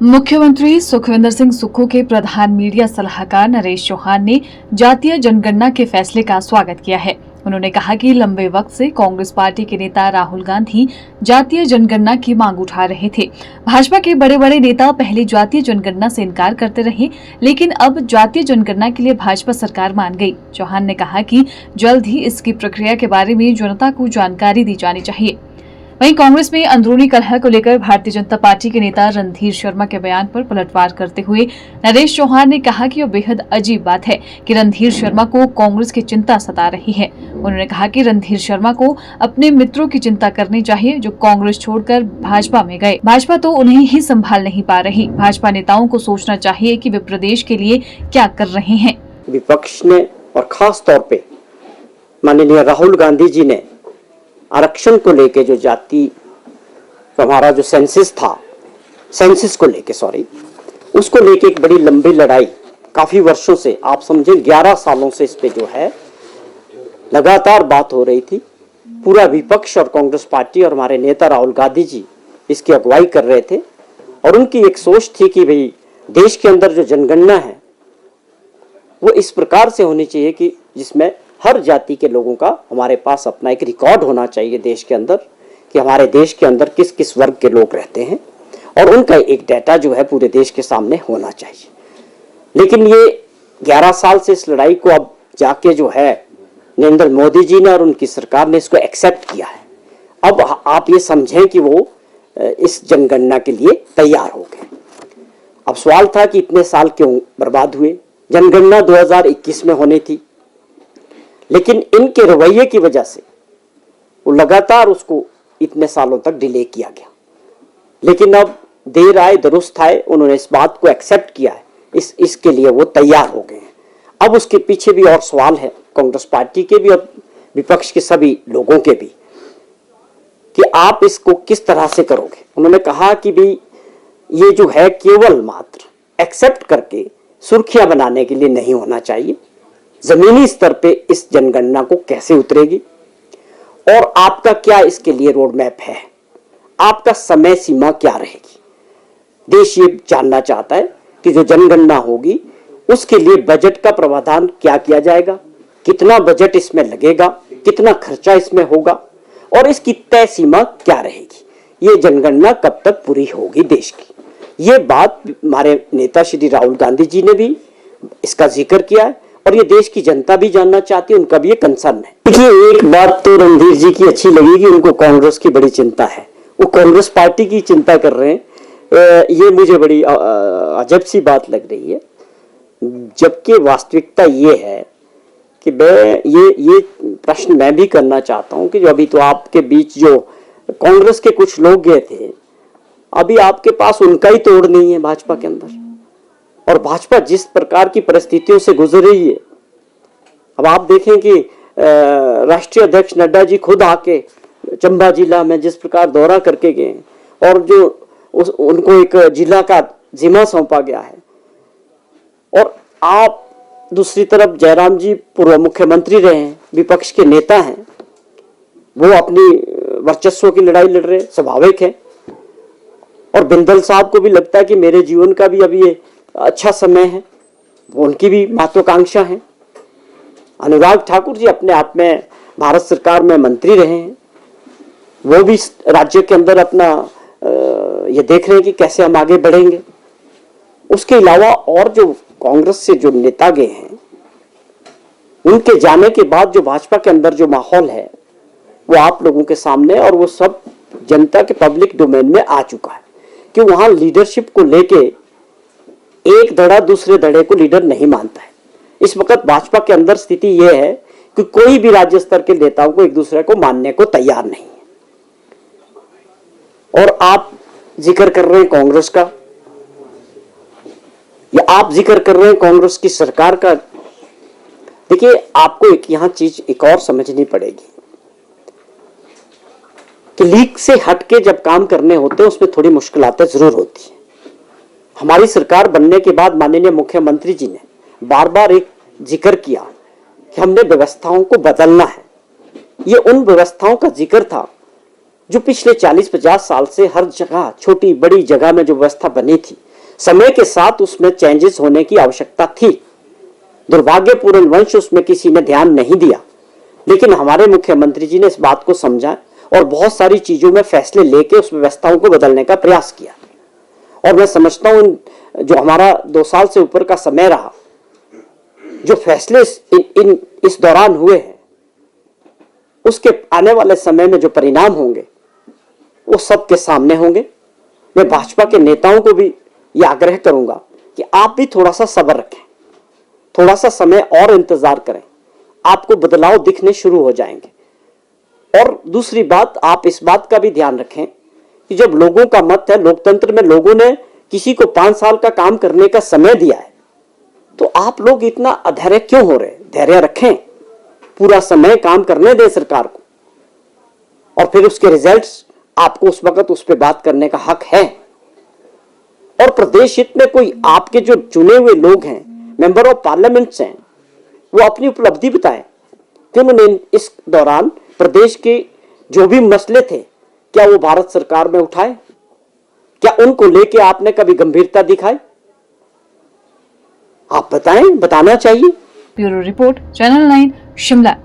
मुख्यमंत्री सुखविंदर सिंह सुक्खू के प्रधान मीडिया सलाहकार नरेश चौहान ने जातीय जनगणना के फैसले का स्वागत किया है। उन्होंने कहा कि लंबे वक्त से कांग्रेस पार्टी के नेता राहुल गांधी जातीय जनगणना की मांग उठा रहे थे। भाजपा के बड़े बड़े नेता पहले जातीय जनगणना से इनकार करते रहे, लेकिन अब जातीय जनगणना के लिए भाजपा सरकार मान गई। चौहान ने कहा कि जल्द ही इसकी प्रक्रिया के बारे में जनता को जानकारी दी जानी चाहिए। वहीं कांग्रेस में अंदरूनी कलह को लेकर भारतीय जनता पार्टी के नेता रणधीर शर्मा के बयान पर पलटवार करते हुए नरेश चौहान ने कहा कि यह बेहद अजीब बात है कि रणधीर शर्मा को कांग्रेस की चिंता सता रही है। उन्होंने कहा कि रणधीर शर्मा को अपने मित्रों की चिंता करनी चाहिए जो कांग्रेस छोड़कर भाजपा में गए। भाजपा तो उन्हें ही संभाल नहीं पा रही। भाजपा नेताओं को सोचना चाहिए कि वे प्रदेश के लिए क्या कर रहे हैं। विपक्ष ने और खास तौर पे माननीय राहुल गांधी जी ने आरक्षण को लेके जो जाति हमारा जो सेंसस को लेके उसको लेके एक बड़ी लंबी लड़ाई काफी वर्षों से, आप समझे 11 सालों से इस पे जो है लगातार बात हो रही थी। पूरा विपक्ष और कांग्रेस पार्टी और हमारे नेता राहुल गांधी जी इसकी अगुवाई कर रहे थे और उनकी एक सोच थी कि भाई देश के अंदर जो जनगणना है वो इस प्रकार से होनी चाहिए कि जिसमें हर जाति के लोगों का हमारे पास अपना एक रिकॉर्ड होना चाहिए देश के अंदर कि हमारे देश के अंदर किस किस वर्ग के लोग रहते हैं और उनका एक डाटा जो है पूरे देश के सामने होना चाहिए। लेकिन ये 11 साल से इस लड़ाई को अब जाके जो है नरेंद्र मोदी जी ने और उनकी सरकार ने इसको एक्सेप्ट किया है। अब आप ये समझें कि वो इस जनगणना के लिए तैयार हो गए। अब सवाल था कि इतने साल क्यों बर्बाद हुए। जनगणना 2021 में होनी थी, लेकिन इनके रवैये की वजह से वो लगातार उसको इतने सालों तक डिले किया गया। लेकिन अब देर आए दुरुस्त आए, उन्होंने इस बात को एक्सेप्ट किया है, इसके लिए वो तैयार हो गए हैं। अब उसके पीछे भी और सवाल है कांग्रेस पार्टी के भी और विपक्ष के सभी लोगों के भी कि आप इसको किस तरह से करोगे। उन्होंने कहा कि भाई ये जो है केवल मात्र एक्सेप्ट करके सुर्खियां बनाने के लिए नहीं होना चाहिए। जमीनी स्तर पे इस जनगणना को कैसे उतरेगी और आपका क्या इसके लिए रोड मैप है, आपका समय सीमा क्या रहेगी। देश ये जानना चाहता है कि जो जनगणना होगी उसके लिए बजट का प्रावधान क्या किया जाएगा, कितना बजट इसमें लगेगा, कितना खर्चा इसमें होगा और इसकी तय सीमा क्या रहेगी। ये जनगणना कब तक पूरी होगी देश की। ये बात हमारे नेता श्री राहुल गांधी जी ने भी इसका जिक्र किया है और ये देश की जनता भी जानना चाहती है, उनका भी ये कंसर्न है। देखिए, एक बात तो रणधीर जी की अच्छी लगी कि उनको कांग्रेस की बड़ी चिंता है, वो कांग्रेस पार्टी की चिंता कर रहे हैं। ये मुझे बड़ी अजब सी बात लग रही है, जबकि वास्तविकता ये है कि मैं ये प्रश्न मैं भी करना चाहता हूं कि जो अभी तो आपके बीच जो कांग्रेस के कुछ लोग गए थे, अभी आपके पास उनका ही तोड़ नहीं है भाजपा के अंदर। और भाजपा जिस प्रकार की परिस्थितियों से गुजर रही है, अब आप देखें कि राष्ट्रीय अध्यक्ष नड्डा जी खुद आके चंबा जिला में जिस प्रकार दौरा करके गए और जो उनको एक जिला का जिम्मा सौंपा गया है। और आप दूसरी तरफ जयराम जी पूर्व मुख्यमंत्री रहे हैं, विपक्ष के नेता हैं, वो अपनी वर्चस्व की लड़ाई लड़ रहे हैं, स्वाभाविक है। और बिंदल साहब को भी लगता है कि मेरे जीवन का भी अभी ये अच्छा समय है, वो उनकी भी महत्वाकांक्षा है। अनुराग ठाकुर जी अपने आप में भारत सरकार में मंत्री रहे हैं, वो भी राज्य के अंदर अपना ये देख रहे हैं कि कैसे हम आगे बढ़ेंगे। उसके अलावा और जो कांग्रेस से जो नेता गए हैं, उनके जाने के बाद जो भाजपा के अंदर जो माहौल है वो आप लोगों के सामने और वो सब जनता के पब्लिक डोमेन में आ चुका है कि वहां लीडरशिप को लेके एक धड़ा दूसरे धड़े को लीडर नहीं मानता है। इस वक्त भाजपा के अंदर स्थिति यह है कि कोई भी राज्य स्तर के नेताओं को एक दूसरे को मानने को तैयार नहीं है। और आप जिक्र कर रहे हैं कांग्रेस का, या आप जिक्र कर रहे हैं कांग्रेस की सरकार का। देखिए, आपको यहां चीज एक और समझनी पड़ेगी कि लीक से हटके जब काम करने होते हैं उसमें थोड़ी मुश्किलातें जरूर होती है। हमारी सरकार बनने के बाद माननीय मुख्यमंत्री जी ने बार बार एक जिक्र किया कि हमने व्यवस्थाओं को बदलना है। ये उन व्यवस्थाओं का जिक्र था जो पिछले 40-50 साल से हर जगह छोटी बड़ी जगह में जो व्यवस्था बनी थी समय के साथ उसमें चेंजेस होने की आवश्यकता थी। दुर्भाग्यपूर्ण वंश उसमें किसी ने ध्यान नहीं दिया, लेकिन हमारे मुख्यमंत्री जी ने इस बात को समझा और बहुत सारी चीजों में फैसले लेके उस व्यवस्थाओं को बदलने का प्रयास किया। और मैं समझता हूं जो हमारा 2 साल से ऊपर का समय रहा, जो फैसले इस दौरान हुए हैं, उसके आने वाले समय में जो परिणाम होंगे वो सबके सामने होंगे। मैं भाजपा के नेताओं को भी ये आग्रह करूंगा कि आप भी थोड़ा सा सब्र रखें, थोड़ा सा समय और इंतजार करें, आपको बदलाव दिखने शुरू हो जाएंगे। और दूसरी बात, आप इस बात का भी ध्यान रखें कि जब लोगों का मत है, लोकतंत्र में लोगों ने किसी को 5 साल का काम करने का समय दिया है, तो आप लोग इतना अधैर्य क्यों हो रहे? धैर्य रखें, पूरा समय काम करने दें सरकार को, और फिर उसके रिजल्ट्स आपको उस वक्त उस पर बात करने का हक है। और प्रदेश हित में कोई आपके जो चुने हुए लोग हैं, मेंबर ऑफ पार्लियामेंट्स हैं, वो अपनी उपलब्धि बताएं कि उन्होंने इस दौरान प्रदेश के जो भी मसले थे, क्या वो भारत सरकार में उठाए? क्या उनको लेके आपने कभी गंभीरता दिखाई? आप बताएं, बताना चाहिए। Bureau report, channel 9, Shimla.